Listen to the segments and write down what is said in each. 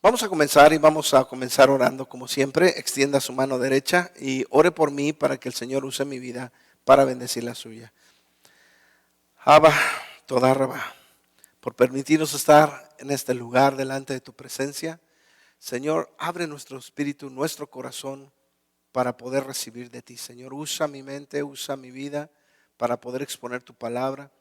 Vamos a comenzar orando como siempre. Extienda su mano derecha y ore por mí para que el Señor use mi vida para bendecir la suya. Abba, toda Rabá, por permitirnos estar en este lugar delante de tu presencia. Señor, abre nuestro espíritu, nuestro corazón para poder recibir de ti. Señor, usa mi mente, usa mi vida para poder exponer tu palabra,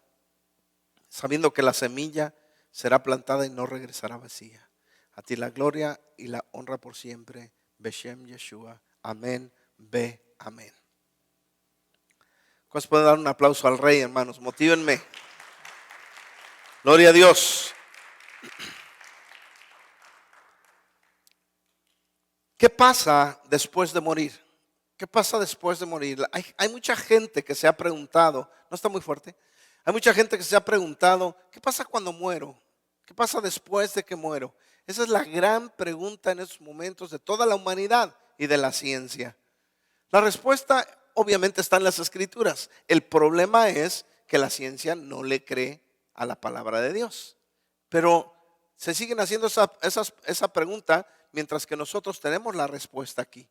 sabiendo que la semilla será plantada y no regresará vacía. A ti la gloria y la honra por siempre. Beshem Yeshua. Amén. Amén. ¿Cuántos pueden dar un aplauso al Rey, hermanos? Motívenme. Gloria a Dios. ¿Qué pasa después de morir? ¿Qué pasa después de morir? Hay mucha gente que se ha preguntado, ¿no está muy fuerte? Hay mucha gente que se ha preguntado, ¿qué pasa cuando muero? ¿Qué pasa después de que muero? Esa es la gran pregunta en estos momentos de toda la humanidad y de la ciencia. La respuesta obviamente está en las Escrituras. El problema es que la ciencia no le cree a la palabra de Dios. Pero se siguen haciendo esa pregunta mientras que nosotros tenemos la respuesta aquí.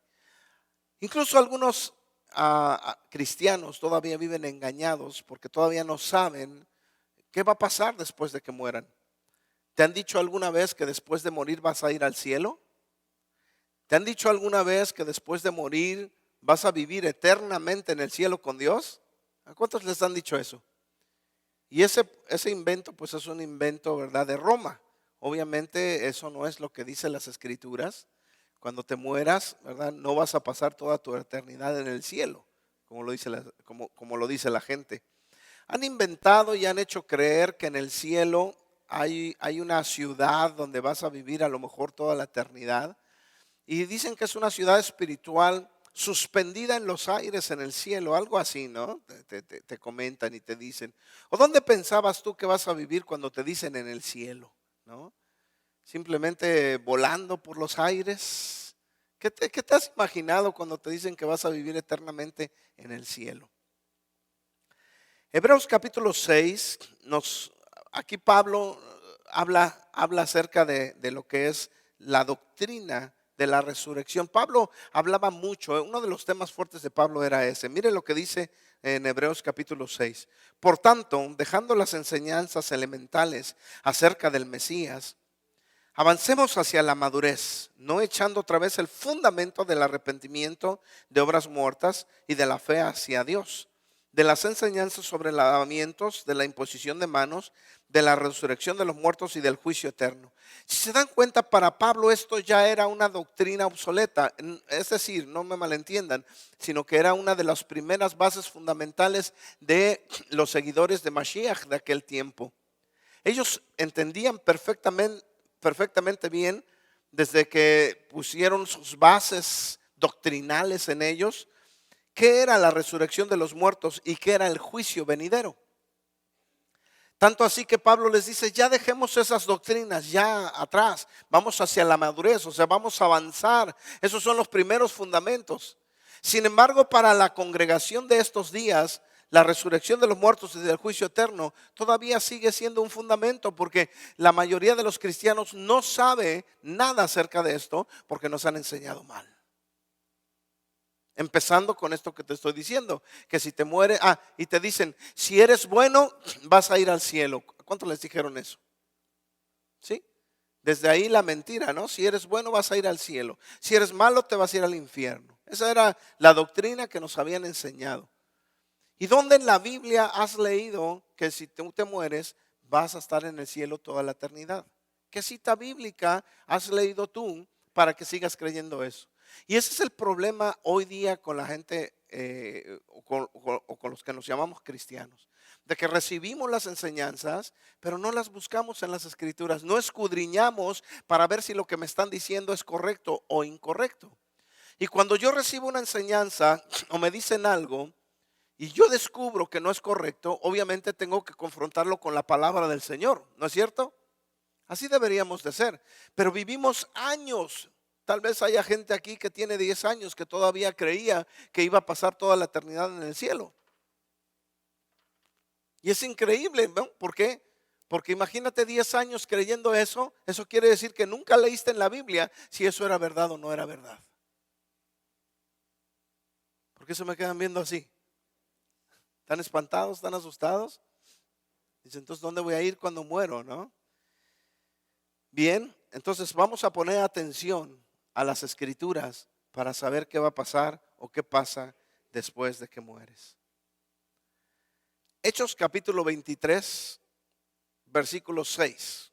Incluso algunos cristianos todavía viven engañados porque todavía no saben qué va a pasar después de que mueran. ¿Te han dicho alguna vez que después de morir vas a ir al cielo? ¿Te han dicho alguna vez que después de morir vas a vivir eternamente en el cielo con Dios? ¿A cuántos les han dicho eso? Y ese invento pues es un invento, ¿verdad?, de Roma. Obviamente eso no es lo que dicen las Escrituras. Cuando te mueras, ¿verdad?, no vas a pasar toda tu eternidad en el cielo, como lo dice la gente. Han inventado y han hecho creer que en el cielo hay una ciudad donde vas a vivir a lo mejor toda la eternidad. Y dicen que es una ciudad espiritual suspendida en los aires en el cielo, algo así, ¿no? Te comentan y te dicen. ¿O dónde pensabas tú que vas a vivir cuando te dicen en el cielo? ¿No? Simplemente volando por los aires. ¿Qué te has imaginado cuando te dicen que vas a vivir eternamente en el cielo? Hebreos capítulo 6, aquí Pablo habla acerca de lo que es la doctrina de la resurrección. Pablo hablaba mucho, uno de los temas fuertes de Pablo era ese. Mire lo que dice en Hebreos capítulo 6. Por tanto, dejando las enseñanzas elementales acerca del Mesías, avancemos hacia la madurez, no echando otra vez el fundamento del arrepentimiento de obras muertas y de la fe hacia Dios, de las enseñanzas sobre lavamientos, de la imposición de manos, de la resurrección de los muertos y del juicio eterno. Si se dan cuenta, para Pablo esto ya era una doctrina obsoleta, es decir, no me malentiendan, sino que era una de las primeras bases fundamentales de los seguidores de Mashiach de aquel tiempo. Ellos entendían perfectamente bien, desde que pusieron sus bases doctrinales en ellos, qué era la resurrección de los muertos y qué era el juicio venidero. Tanto así que Pablo les dice, ya dejemos esas doctrinas ya atrás, vamos hacia la madurez, o sea, vamos a avanzar. Esos son los primeros fundamentos. Sin embargo, para la congregación de estos días, la resurrección de los muertos y del juicio eterno todavía sigue siendo un fundamento, porque la mayoría de los cristianos no sabe nada acerca de esto porque nos han enseñado mal. Empezando con esto que te estoy diciendo, que si te mueres, y te dicen, si eres bueno, vas a ir al cielo. ¿Cuántos les dijeron eso? ¿Sí? Desde ahí la mentira, ¿no? Si eres bueno, vas a ir al cielo. Si eres malo, te vas a ir al infierno. Esa era la doctrina que nos habían enseñado. ¿Y dónde en la Biblia has leído que si tú te mueres, vas a estar en el cielo toda la eternidad? ¿Qué cita bíblica has leído tú para que sigas creyendo eso? Y ese es el problema hoy día con la gente o con los que nos llamamos cristianos, de que recibimos las enseñanzas, pero no las buscamos en las Escrituras, no escudriñamos para ver si lo que me están diciendo es correcto o incorrecto. Y cuando yo recibo una enseñanza o me dicen algo y yo descubro que no es correcto, obviamente tengo que confrontarlo con la palabra del Señor, ¿no es cierto? Así deberíamos de ser, pero vivimos años. Tal vez haya gente aquí que tiene 10 años que todavía creía que iba a pasar toda la eternidad en el cielo. Y es increíble, ¿no? ¿Por qué? Porque imagínate 10 años creyendo eso. Eso quiere decir que nunca leíste en la Biblia si eso era verdad o no era verdad. ¿Por qué se me quedan viendo así? ¿Están espantados? ¿Están asustados? Dice, entonces, ¿dónde voy a ir cuando muero, no? Bien, entonces vamos a poner atención a las escrituras para saber qué va a pasar o qué pasa después de que mueres. Hechos capítulo 23, versículo 6.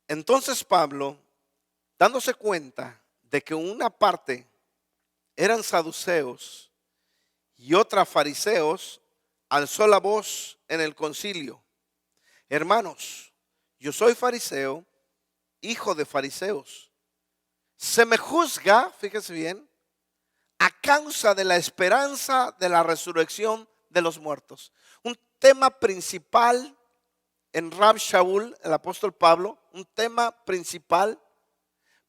Entonces Pablo, dándose cuenta de que una parte eran saduceos y otra fariseos, alzó la voz en el concilio: hermanos, yo soy fariseo, hijo de fariseos. Se me juzga, fíjese bien, a causa de la esperanza de la resurrección de los muertos. Un tema principal en Rab Shaul, el apóstol Pablo, un tema principal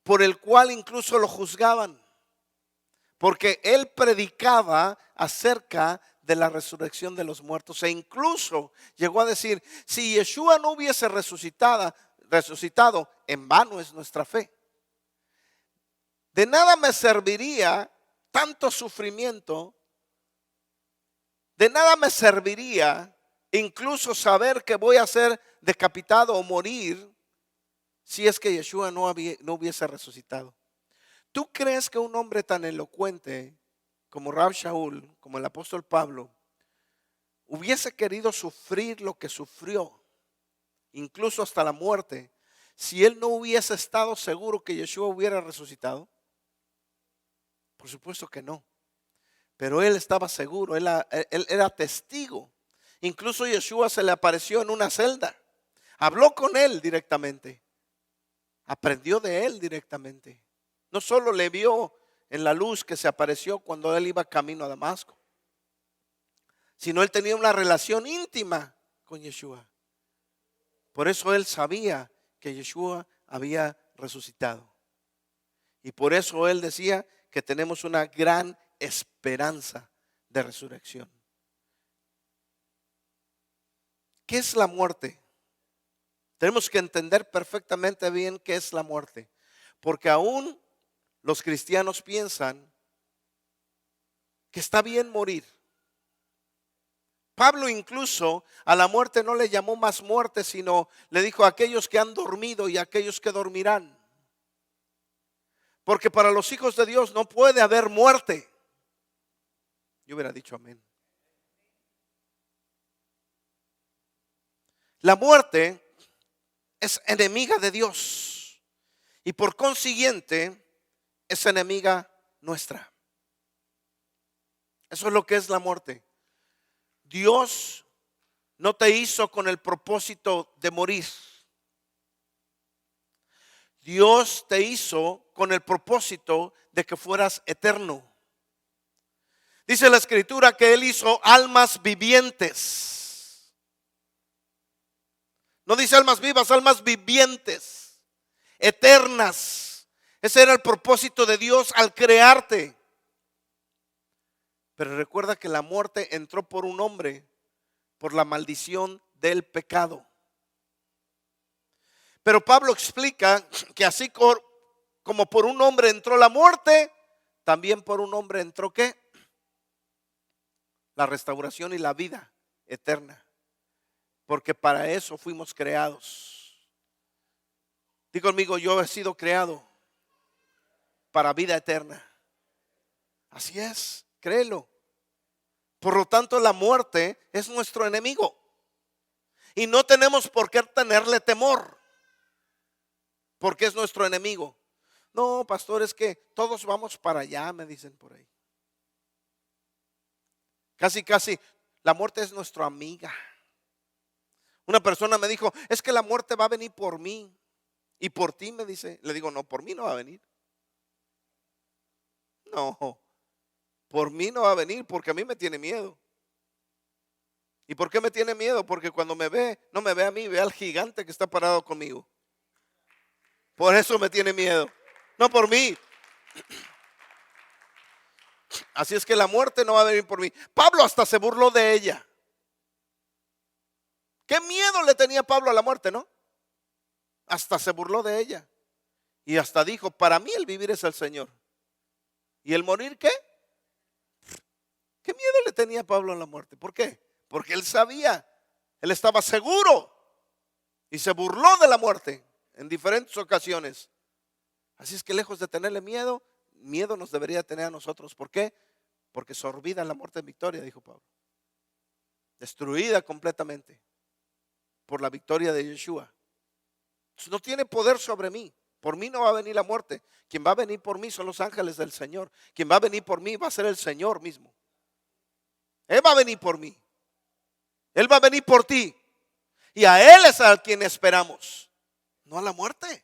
por el cual incluso lo juzgaban, porque él predicaba acerca de la resurrección de los muertos, e incluso llegó a decir: si Yeshua no hubiese resucitado, en vano es nuestra fe. De nada me serviría tanto sufrimiento, de nada me serviría incluso saber que voy a ser decapitado o morir si es que Yeshua no hubiese resucitado. ¿Tú crees que un hombre tan elocuente como Rab Shaul, como el apóstol Pablo, hubiese querido sufrir lo que sufrió, incluso hasta la muerte, si él no hubiese estado seguro que Yeshua hubiera resucitado? Por supuesto que no. Pero él estaba seguro, él era testigo. Incluso Yeshua se le apareció en una celda, habló con él directamente, aprendió de él directamente. No solo le vio en la luz que se apareció cuando él iba camino a Damasco, sino él tenía una relación íntima con Yeshua. Por eso él sabía que Yeshua había resucitado. Y por eso él decía que tenemos una gran esperanza de resurrección. ¿Qué es la muerte? Tenemos que entender perfectamente bien qué es la muerte, porque aún los cristianos piensan que está bien morir. Pablo incluso a la muerte no le llamó más muerte, sino le dijo: aquellos que han dormido y aquellos que dormirán. Porque para los hijos de Dios no puede haber muerte. Yo hubiera dicho amén. La muerte es enemiga de Dios y por consiguiente es enemiga nuestra. Eso es lo que es la muerte. Dios no te hizo con el propósito de morir. Dios te hizo con el propósito de que fueras eterno. Dice la escritura que Él hizo almas vivientes. No dice almas vivas, almas vivientes, eternas. Ese era el propósito de Dios al crearte. Pero recuerda que la muerte entró por un hombre, por la maldición del pecado. Pero Pablo explica que así como por un hombre entró la muerte, también por un hombre entró ¿qué? La restauración y la vida eterna. Porque para eso fuimos creados. Digo conmigo: yo he sido creado para vida eterna. Así es, créelo. Por lo tanto, la muerte es nuestro enemigo. Y no tenemos por qué tenerle temor, porque es nuestro enemigo. No, pastor, es que todos vamos para allá, me dicen por ahí. Casi, la muerte es nuestra amiga. Una persona me dijo: es que la muerte va a venir por mí y por ti, me dice. Le digo: no, por mí no va a venir. No, por mí no va a venir, porque a mí me tiene miedo. ¿Y por qué me tiene miedo? Porque cuando me ve, no me ve a mí, ve al gigante que está parado conmigo. Por eso me tiene miedo, no por mí. Así es que la muerte no va a venir por mí. Pablo hasta se burló de ella. Qué miedo le tenía Pablo a la muerte, ¿no? Hasta se burló de ella. Y hasta dijo, para mí el vivir es el Señor. ¿Y el morir qué? ¿Qué miedo le tenía Pablo a la muerte? ¿Por qué? Porque él sabía, él estaba seguro y se burló de la muerte en diferentes ocasiones. Así es que lejos de tenerle miedo, miedo nos debería tener a nosotros. ¿Por qué? Porque sorbida la muerte en victoria, dijo Pablo. Destruida completamente por la victoria de Yeshua. No tiene poder sobre mí. Por mí no va a venir la muerte. Quien va a venir por mí son los ángeles del Señor. Quien va a venir por mí va a ser el Señor mismo. Él va a venir por mí. Él va a venir por ti. Y a Él es a quien esperamos. No a la muerte.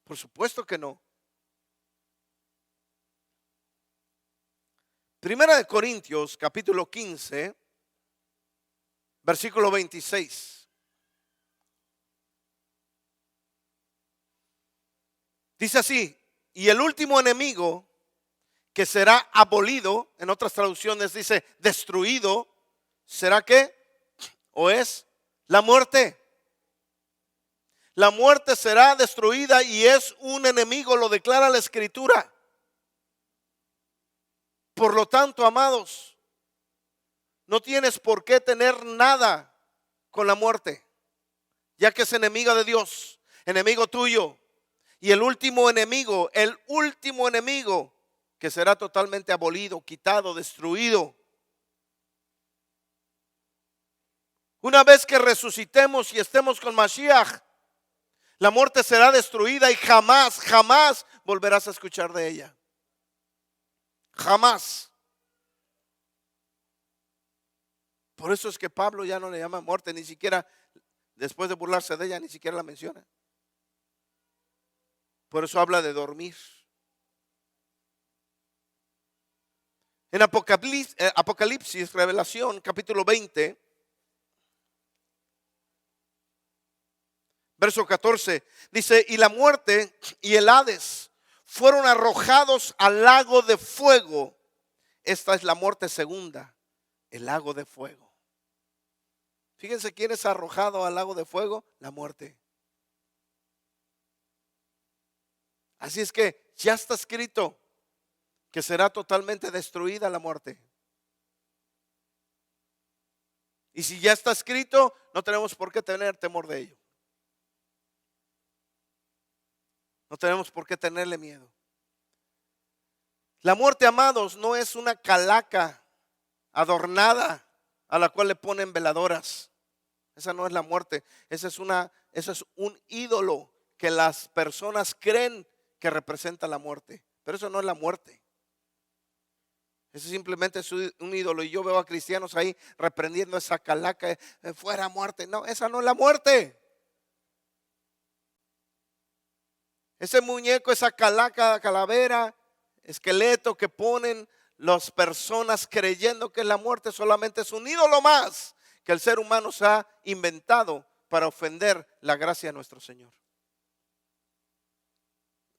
Por supuesto que no. Primera de Corintios, capítulo 15, versículo 26. Dice así, y el último enemigo que será abolido, en otras traducciones dice destruido, ¿será qué? ¿O es la muerte? La muerte será destruida y es un enemigo, lo declara la Escritura. Por lo tanto, amados, no tienes por qué tener nada con la muerte, ya que es enemiga de Dios, enemigo tuyo. Y el último enemigo que será totalmente abolido, quitado, destruido. Una vez que resucitemos y estemos con Mashiach, la muerte será destruida y jamás, jamás volverás a escuchar de ella. Jamás. Por eso es que Pablo ya no le llama muerte, ni siquiera después de burlarse de ella, ni siquiera la menciona. Por eso habla de dormir. En Apocalipsis, Revelación, capítulo 20, verso 14, dice, y la muerte y el Hades fueron arrojados al lago de fuego. Esta es la muerte segunda, el lago de fuego. Fíjense quién es arrojado al lago de fuego, la muerte. Así es que ya está escrito que será totalmente destruida la muerte. Y si ya está escrito, no tenemos por qué tener temor de ello. No tenemos por qué tenerle miedo. La muerte, amados, no es una calaca adornada a la cual le ponen veladoras. Esa no es la muerte. Eso es un ídolo que las personas creen que representa la muerte. Pero eso no es la muerte. Eso simplemente es un ídolo. Y yo veo a cristianos ahí reprendiendo esa calaca, fuera muerte. No, esa no es la muerte. Ese muñeco, esa calaca, calavera, esqueleto que ponen las personas creyendo que la muerte solamente es un ídolo más que el ser humano se ha inventado para ofender la gracia de nuestro Señor.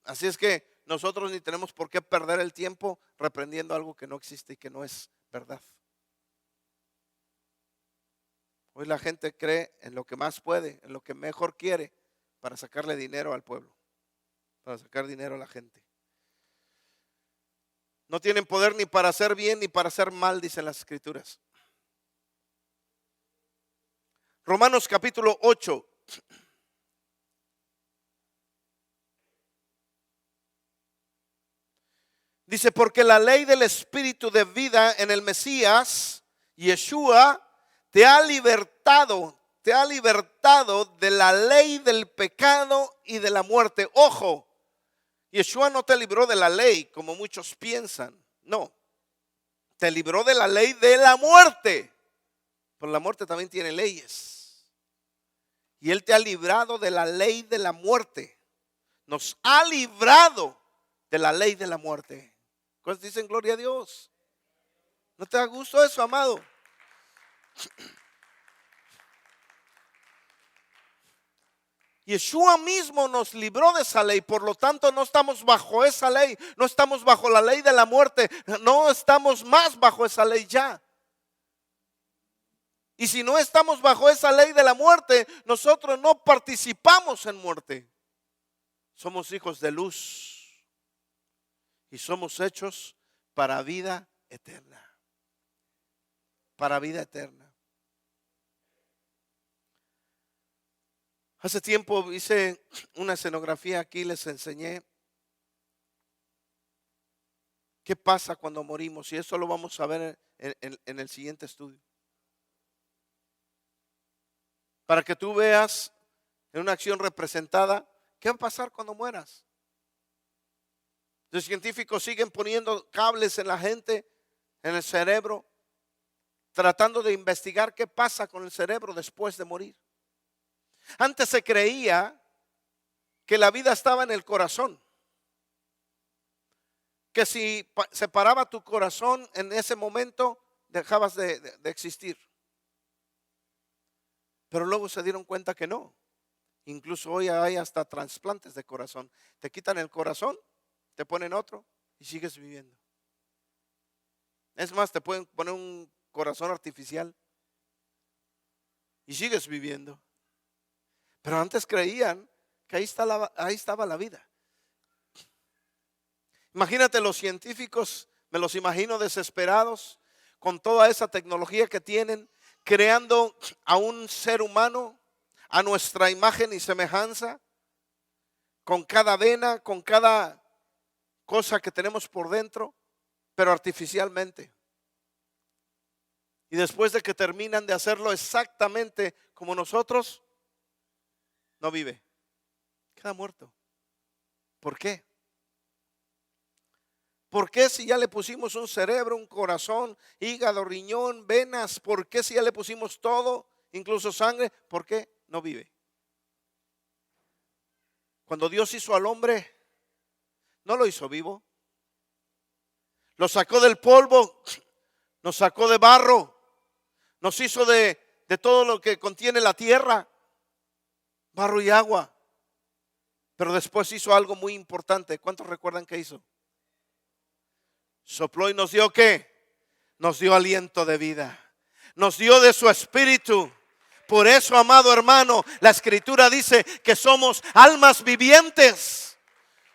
Así es que nosotros ni tenemos por qué perder el tiempo reprendiendo algo que no existe y que no es verdad. Hoy la gente cree en lo que más puede, en lo que mejor quiere para sacarle dinero al pueblo, para sacar dinero a la gente. No tienen poder ni para hacer bien ni para hacer mal, dicen las Escrituras. Romanos capítulo 8. Dice, porque la ley del Espíritu de vida en el Mesías, Yeshua, te ha libertado de la ley del pecado y de la muerte. Ojo, Yeshua no te libró de la ley como muchos piensan. No, te libró de la ley de la muerte. Pero la muerte también tiene leyes. Y Él te ha librado de la ley de la muerte. Nos ha librado de la ley de la muerte. ¿Cuántos dicen gloria a Dios? ¿No te da gusto eso, amado? Yeshua mismo nos libró de esa ley, por lo tanto no estamos bajo esa ley, no estamos bajo la ley de la muerte, no estamos más bajo esa ley ya. Y si no estamos bajo esa ley de la muerte, nosotros no participamos en muerte. Somos hijos de luz y somos hechos para vida eterna. Para vida eterna. Hace tiempo hice una escenografía aquí, les enseñé qué pasa cuando morimos, y eso lo vamos a ver en el siguiente estudio. Para que tú veas en una acción representada qué va a pasar cuando mueras. Los científicos siguen poniendo cables en la gente, en el cerebro, tratando de investigar qué pasa con el cerebro después de morir. Antes se creía que la vida estaba en el corazón, que si se paraba tu corazón en ese momento dejabas de existir. Pero luego se dieron cuenta que no. Incluso hoy hay hasta trasplantes de corazón. Te quitan el corazón, te ponen otro y sigues viviendo. Es más, te pueden poner un corazón artificial y sigues viviendo. Pero antes creían que ahí estaba la vida. Imagínate los científicos, me los imagino desesperados con toda esa tecnología que tienen, creando a un ser humano a nuestra imagen y semejanza, con cada vena, con cada cosa que tenemos por dentro, pero artificialmente. Y después de que terminan de hacerlo exactamente como nosotros, no vive, queda muerto. ¿Por qué? ¿Por qué si ya le pusimos un cerebro, un corazón, hígado, riñón, venas? ¿Por qué si ya le pusimos todo, incluso sangre? ¿Por qué no vive? Cuando Dios hizo al hombre, no lo hizo vivo. Lo sacó del polvo, nos sacó de barro, nos hizo de todo lo que contiene la tierra, barro y agua. Pero después hizo algo muy importante. ¿Cuántos recuerdan que hizo? Sopló y nos dio ¿qué? Nos dio aliento de vida. Nos dio de su espíritu. Por eso, amado hermano, la escritura dice que somos almas vivientes.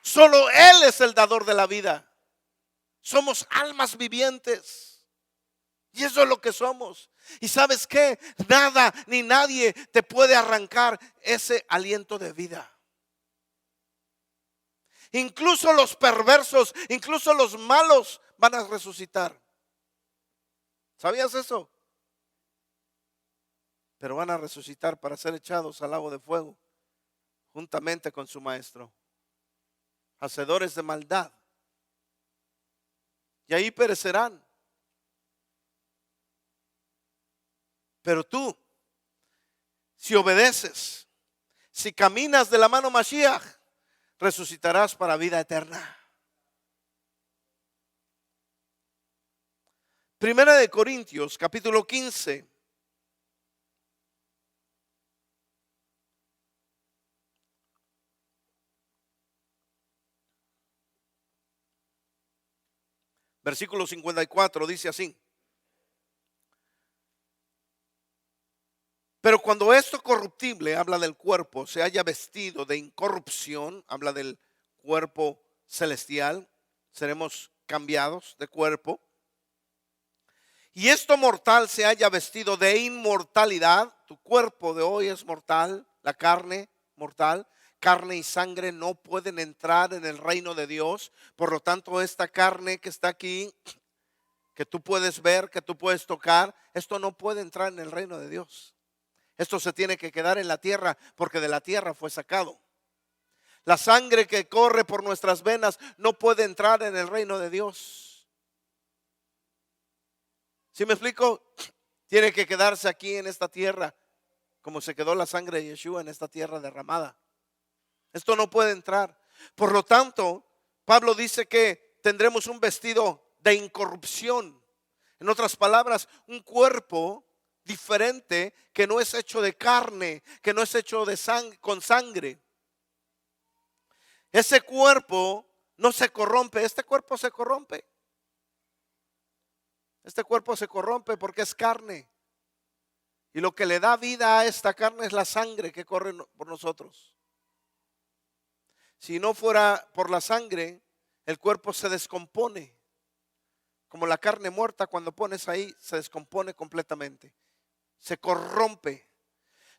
Solo Él es el dador de la vida. Somos almas vivientes. Y eso es lo que somos. ¿Y sabes qué? Nada ni nadie te puede arrancar ese aliento de vida. Incluso los perversos, incluso los malos van a resucitar. ¿Sabías eso? Pero van a resucitar para ser echados al lago de fuego, juntamente con su maestro. Hacedores de maldad. Y ahí perecerán. Pero tú, si obedeces, si caminas de la mano Mashiach, resucitarás para vida eterna. Primera de Corintios, capítulo 15. Versículo 54 dice así: pero cuando esto corruptible, habla del cuerpo, se haya vestido de incorrupción, habla del cuerpo celestial, seremos cambiados de cuerpo. Y esto mortal se haya vestido de inmortalidad. Tu cuerpo de hoy es mortal, la carne mortal. Carne y sangre no pueden entrar en el reino de Dios. Por lo tanto, esta carne que está aquí, que tú puedes ver, que tú puedes tocar, esto no puede entrar en el reino de Dios. Esto se tiene que quedar en la tierra, porque de la tierra fue sacado. La sangre que corre por nuestras venas no puede entrar en el reino de Dios. ¿Sí me explico? Tiene que quedarse aquí en esta tierra, como se quedó la sangre de Yeshua en esta tierra derramada. Esto no puede entrar. Por lo tanto, Pablo dice que tendremos un vestido de incorrupción. En otras palabras, un cuerpo diferente, que no es hecho de carne, que no es hecho de con sangre. Ese cuerpo no se corrompe, este cuerpo se corrompe. Este cuerpo se corrompe porque es carne. Y lo que le da vida a esta carne es la sangre que corre por nosotros. Si no fuera por la sangre, el cuerpo se descompone. Como la carne muerta, cuando pones ahí, se descompone completamente. Se corrompe.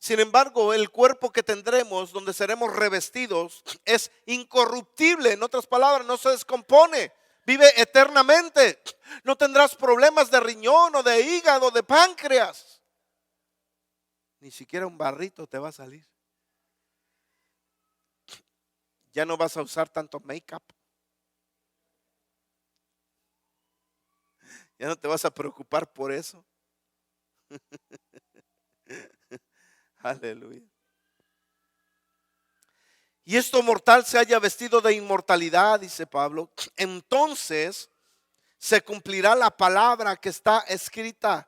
Sin embargo, el cuerpo que tendremos, donde seremos revestidos, es incorruptible. En otras palabras, no se descompone. Vive eternamente. No tendrás problemas de riñón o de hígado, de páncreas. Ni siquiera un barrito te va a salir. Ya no vas a usar tanto make-up. Ya no te vas a preocupar por eso. Aleluya. Y esto mortal se haya vestido de inmortalidad, dice Pablo. Entonces se cumplirá la palabra que está escrita: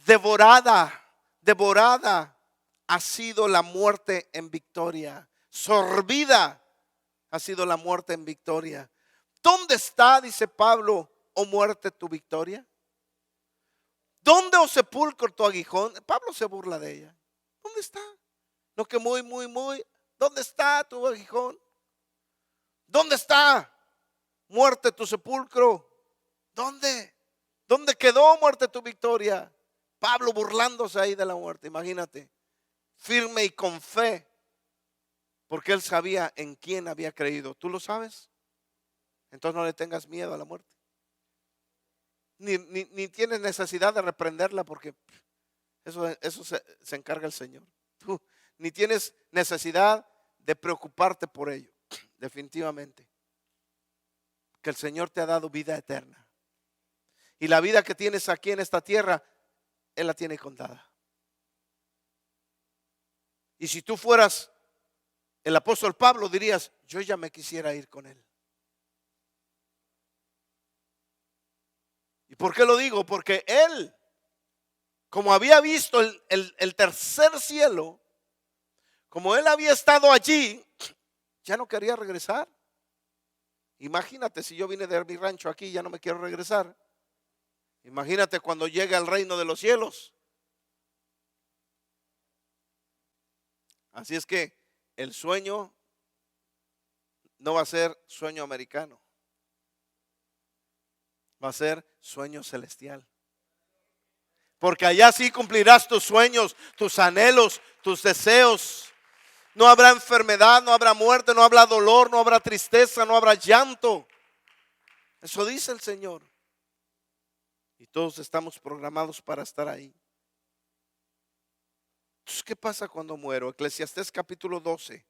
devorada ha sido la muerte en victoria. Sorbida ha sido la muerte en victoria. ¿Dónde está, dice Pablo, oh muerte, tu victoria? ¿Dónde, oh sepulcro, tu aguijón? Pablo se burla de ella. ¿Dónde está? No, que muy. ¿Dónde está tu aguijón? ¿Dónde está, muerte, tu sepulcro? ¿Dónde? ¿Dónde quedó, muerte, tu victoria? Pablo burlándose ahí de la muerte, imagínate. Firme y con fe, porque él sabía en quién había creído. ¿Tú lo sabes? Entonces no le tengas miedo a la muerte. Ni tienes necesidad de reprenderla, porque eso se encarga el Señor. Tú ni tienes necesidad de preocuparte por ello, definitivamente. Que el Señor te ha dado vida eterna. Y la vida que tienes aquí en esta tierra, Él la tiene contada. Y si tú fueras el apóstol Pablo, dirías: yo ya me quisiera ir con Él. ¿Y por qué lo digo? Porque Él, como había visto el tercer cielo, como Él había estado allí, ya no quería regresar. Imagínate, si yo vine de mi rancho aquí y ya no me quiero regresar. Imagínate cuando llegue al reino de los cielos. Así es que el sueño no va a ser sueño americano. Va a ser sueño celestial. Porque allá sí cumplirás tus sueños, tus anhelos, tus deseos. No habrá enfermedad, no habrá muerte, no habrá dolor, no habrá tristeza, no habrá llanto. Eso dice el Señor. Y todos estamos programados para estar ahí. Entonces, ¿qué pasa cuando muero? Eclesiastés capítulo 12,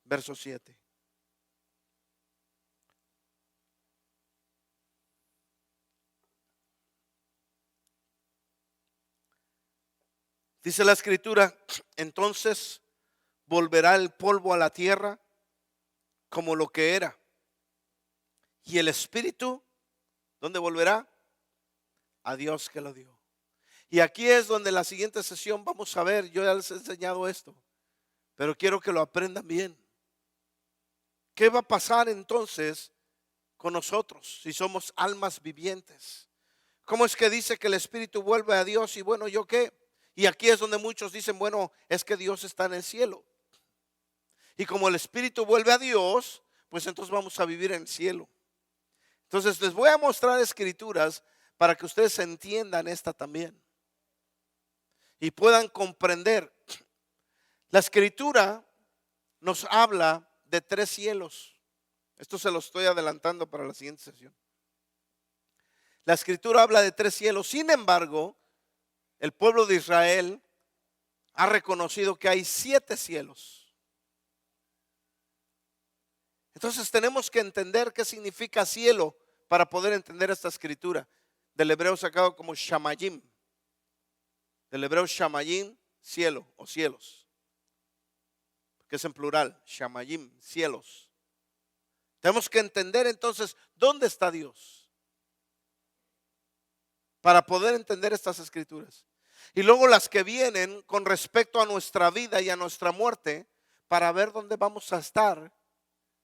verso 7. Dice la escritura: entonces volverá el polvo a la tierra como lo que era. Y el espíritu, ¿dónde volverá? A Dios que lo dio. Y aquí es donde la siguiente sesión vamos a ver. Yo ya les he enseñado esto, pero quiero que lo aprendan bien. ¿Qué va a pasar entonces con nosotros si somos almas vivientes? ¿Cómo es que dice que el espíritu vuelve a Dios? Y bueno, ¿yo qué? Y aquí es donde muchos dicen: bueno, es que Dios está en el cielo. Y como el espíritu vuelve a Dios, pues entonces vamos a vivir en el cielo. Entonces les voy a mostrar escrituras para que ustedes entiendan esta también y puedan comprender. La escritura nos habla de 3 cielos. Esto se lo estoy adelantando para la siguiente sesión. La escritura habla de 3 cielos. Sin embargo, el pueblo de Israel ha reconocido que hay 7 cielos. Entonces tenemos que entender qué significa cielo para poder entender esta escritura. Del hebreo sacado como shamayim. Del hebreo shamayim, cielo o cielos. Que es en plural, shamayim, cielos. Tenemos que entender entonces dónde está Dios para poder entender estas escrituras. Y luego las que vienen con respecto a nuestra vida y a nuestra muerte, para ver dónde vamos a estar,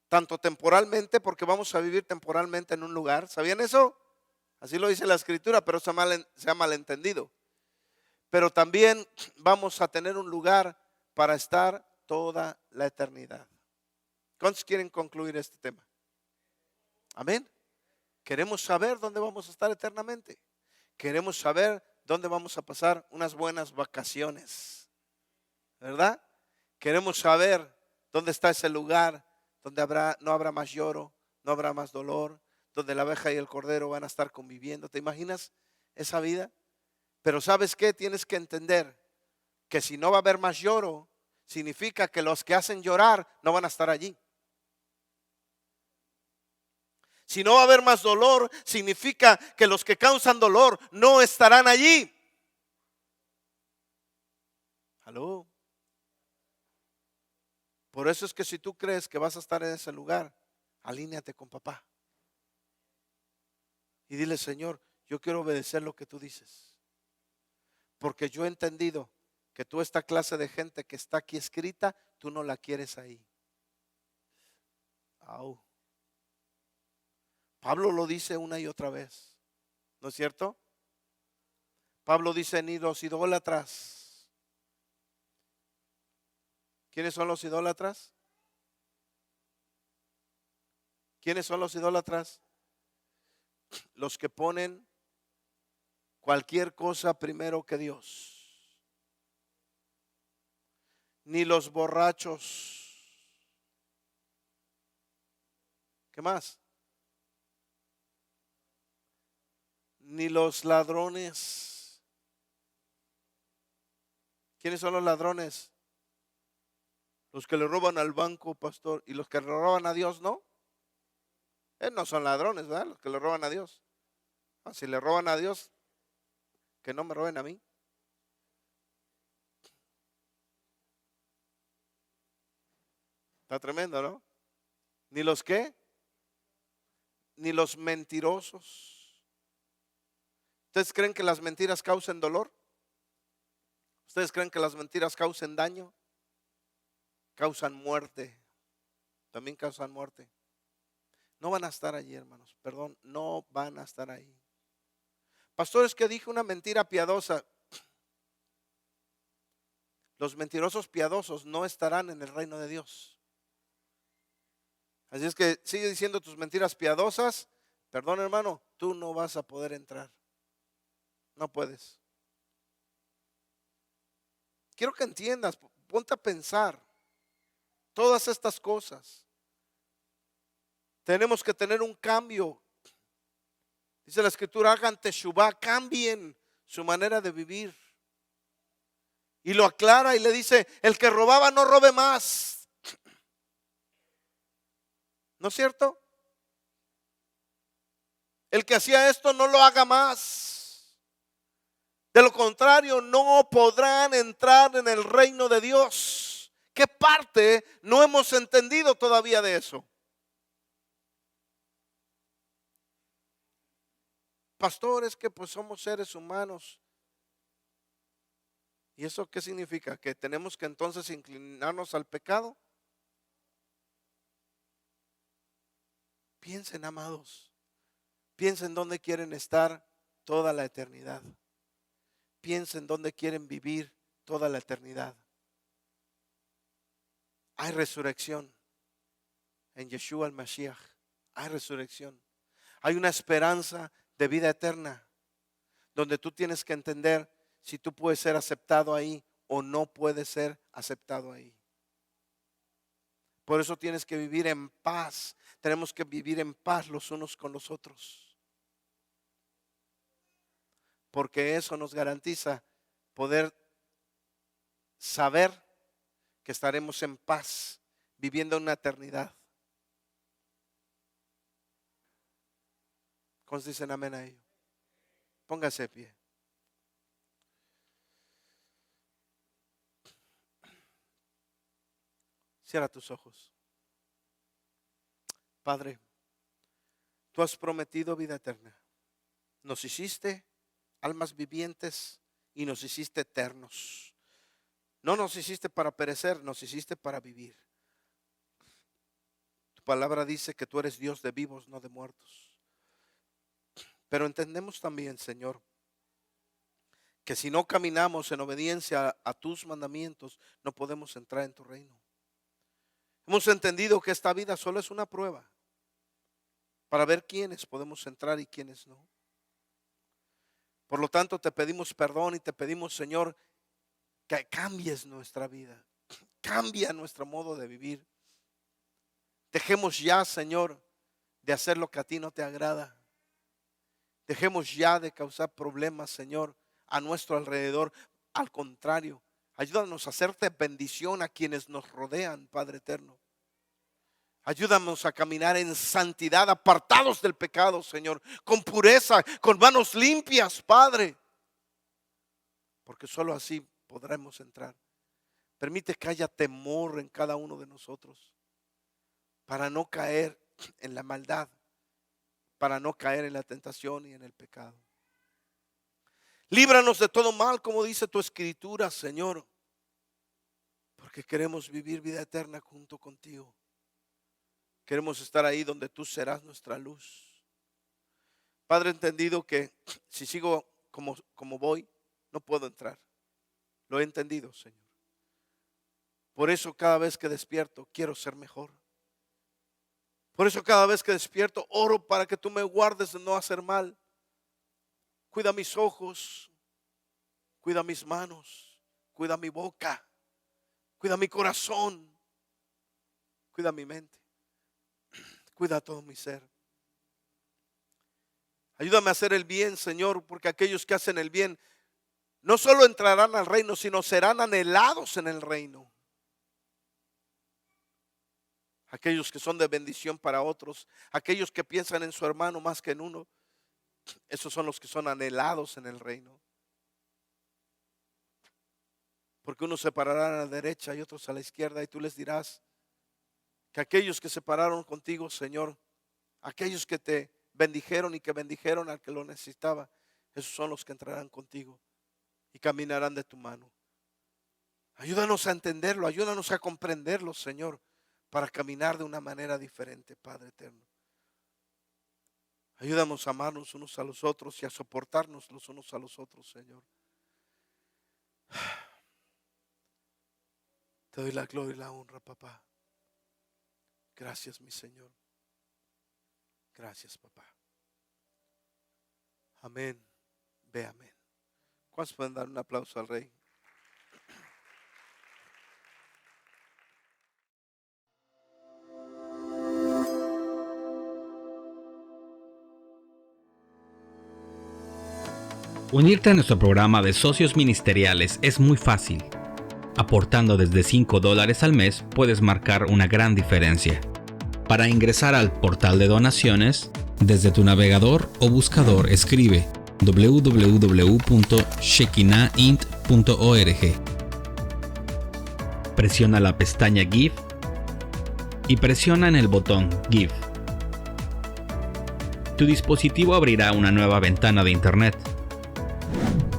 tanto temporalmente, porque vamos a vivir temporalmente en un lugar. ¿Sabían eso? Así lo dice la escritura, pero se ha malentendido. Pero también vamos a tener un lugar para estar toda la eternidad. ¿Cuántos quieren concluir este tema? Amén. Queremos saber dónde vamos a estar eternamente. Queremos saber dónde vamos a pasar unas buenas vacaciones, ¿verdad? Queremos saber dónde está ese lugar donde no habrá más lloro, no habrá más dolor, donde la oveja y el cordero van a estar conviviendo. ¿Te imaginas esa vida? Pero ¿sabes qué? Tienes que entender que si no va a haber más lloro, significa que los que hacen llorar no van a estar allí. Si no va a haber más dolor, significa que los que causan dolor no estarán allí. ¿Aló? Por eso es que si tú crees que vas a estar en ese lugar, alíneate con papá. Y dile, Señor, yo quiero obedecer lo que tú dices. Porque yo he entendido que tú esta clase de gente que está aquí escrita, tú no la quieres ahí. Au. Pablo lo dice una y otra vez, ¿no es cierto? Pablo dice, ni los idólatras. ¿Quiénes son los idólatras? ¿Quiénes son los idólatras? Los que ponen cualquier cosa primero que Dios. Ni los borrachos. ¿Qué más? Ni los ladrones. ¿Quiénes son los ladrones? Los que le roban al banco, pastor. Y los que le roban a Dios, ¿no? No son ladrones, ¿verdad? Los que le roban a Dios. Si le roban a Dios, que no me roben a mí. Está tremendo, ¿no? Ni los qué, ni los mentirosos. ¿Ustedes creen que las mentiras causen dolor? ¿Ustedes creen que las mentiras causen daño? Causan muerte. También causan muerte. No van a estar allí, hermanos. Perdón, no van a estar ahí. Pastores, que dije una mentira piadosa. Los mentirosos piadosos no estarán en el reino de Dios. Así es que sigue diciendo tus mentiras piadosas. Perdón, hermano, tú no vas a poder entrar. No puedes. Quiero que entiendas, ponte a pensar todas estas cosas. Tenemos que tener un cambio. Dice la escritura, hagan teshuvá, cambien su manera de vivir. Y lo aclara y le dice, el que robaba no robe más. ¿No es cierto? El que hacía esto no lo haga más. De lo contrario, no podrán entrar en el reino de Dios. ¿Qué parte no hemos entendido todavía de eso? Pastor, es que pues somos seres humanos. ¿Y eso qué significa? ¿Que tenemos que entonces inclinarnos al pecado? Piensen, amados. Piensen dónde quieren estar toda la eternidad. Piensen dónde quieren vivir toda la eternidad. Hay resurrección en Yeshua el Mashiach. Hay resurrección. Hay una esperanza de vida eterna donde tú tienes que entender si tú puedes ser aceptado ahí o no puedes ser aceptado ahí. Por eso tienes que vivir en paz. Tenemos que vivir en paz los unos con los otros. Porque eso nos garantiza poder saber que estaremos en paz, viviendo una eternidad. ¿Cuántos dicen amén a ello? Póngase de pie. Cierra tus ojos. Padre, tú has prometido vida eterna. Nos hiciste almas vivientes y nos hiciste eternos. No nos hiciste para perecer, nos hiciste para vivir. Tu palabra dice que tú eres Dios de vivos, no de muertos. Pero entendemos también, Señor, que si no caminamos en obediencia a tus mandamientos, no podemos entrar en tu reino. Hemos entendido que esta vida solo es una prueba para ver quiénes podemos entrar y quiénes no. Por lo tanto, te pedimos perdón y te pedimos, Señor, que cambies nuestra vida. Cambia nuestro modo de vivir. Dejemos ya, Señor, de hacer lo que a ti no te agrada. Dejemos ya de causar problemas, Señor, a nuestro alrededor. Al contrario, ayúdanos a hacerte bendición a quienes nos rodean, Padre eterno. Ayúdanos a caminar en santidad, apartados del pecado, Señor, con pureza, con manos limpias, Padre. Porque solo así podremos entrar. Permite que haya temor en cada uno de nosotros para no caer en la maldad, para no caer en la tentación y en el pecado. Líbranos de todo mal, como dice tu escritura, Señor, porque queremos vivir vida eterna junto contigo. Queremos estar ahí donde tú serás nuestra luz. Padre, entendido que si sigo como voy, no puedo entrar. Lo he entendido, Señor. Por eso cada vez que despierto quiero ser mejor. Por eso cada vez que despierto oro para que tú me guardes de no hacer mal. Cuida mis ojos, cuida mis manos, cuida mi boca, cuida mi corazón, cuida mi mente, cuida todo mi ser. Ayúdame a hacer el bien, Señor, porque aquellos que hacen el bien no solo entrarán al reino, sino serán anhelados en el reino. Aquellos que son de bendición para otros, aquellos que piensan en su hermano más que en uno, esos son los que son anhelados en el reino. Porque unos se pararán a la derecha y otros a la izquierda, y tú les dirás que aquellos que se pararon contigo, Señor, aquellos que te bendijeron y que bendijeron al que lo necesitaba, esos son los que entrarán contigo y caminarán de tu mano. Ayúdanos a entenderlo, ayúdanos a comprenderlo, Señor, para caminar de una manera diferente, Padre eterno. Ayúdanos a amarnos unos a los otros y a soportarnos los unos a los otros, Señor. Te doy la gloria y la honra, papá. Gracias, mi Señor. Gracias, papá. Amén. Ve amén. ¿Cuántos pueden dar un aplauso al Rey? Unirte a nuestro programa de socios ministeriales es muy fácil. Aportando desde $5 al mes puedes marcar una gran diferencia. Para ingresar al portal de donaciones, desde tu navegador o buscador escribe www.shekinahint.org. Presiona la pestaña Give y presiona en el botón Give. Tu dispositivo abrirá una nueva ventana de Internet.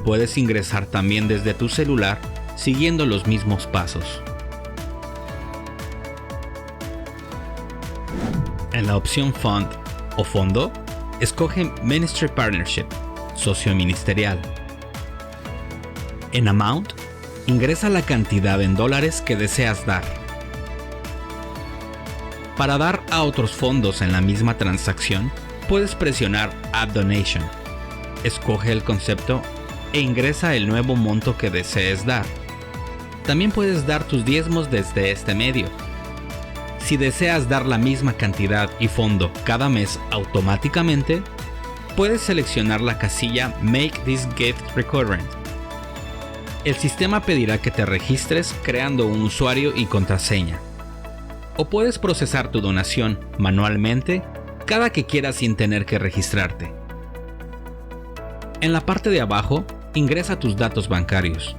Puedes ingresar también desde tu celular siguiendo los mismos pasos. En la opción Fund o Fondo, escoge Ministry Partnership, socio ministerial. En Amount, ingresa la cantidad en dólares que deseas dar. Para dar a otros fondos en la misma transacción, puedes presionar Add Donation. Escoge el concepto e ingresa el nuevo monto que desees dar. También puedes dar tus diezmos desde este medio. Si deseas dar la misma cantidad y fondo cada mes automáticamente, puedes seleccionar la casilla Make this gift recurrent. El sistema pedirá que te registres creando un usuario y contraseña. O puedes procesar tu donación manualmente cada que quieras sin tener que registrarte. En la parte de abajo, ingresa tus datos bancarios.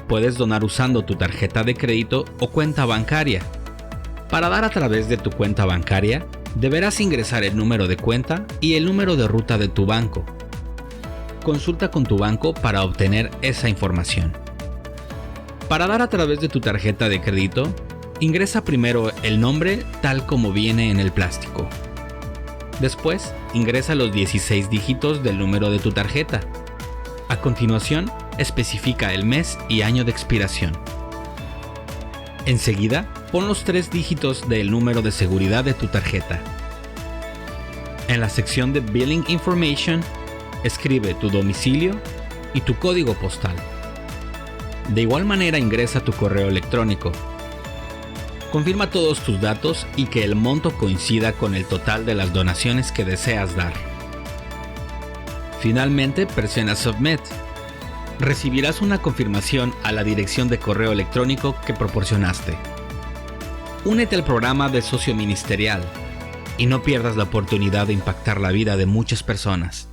Puedes donar usando tu tarjeta de crédito o cuenta bancaria. Para dar a través de tu cuenta bancaria, deberás ingresar el número de cuenta y el número de ruta de tu banco. consulta con tu banco para obtener esa información. Para dar a través de tu tarjeta de crédito, ingresa primero el nombre tal como viene en el plástico. Después, ingresa los 16 dígitos del número de tu tarjeta. A continuación, especifica el mes y año de expiración. Enseguida, pon los 3 dígitos del número de seguridad de tu tarjeta. En la sección de Billing Information, escribe tu domicilio y tu código postal. De igual manera, ingresa tu correo electrónico. Confirma todos tus datos y que el monto coincida con el total de las donaciones que deseas dar. Finalmente, presiona Submit. Recibirás una confirmación a la dirección de correo electrónico que proporcionaste. Únete al programa de socio ministerial y no pierdas la oportunidad de impactar la vida de muchas personas.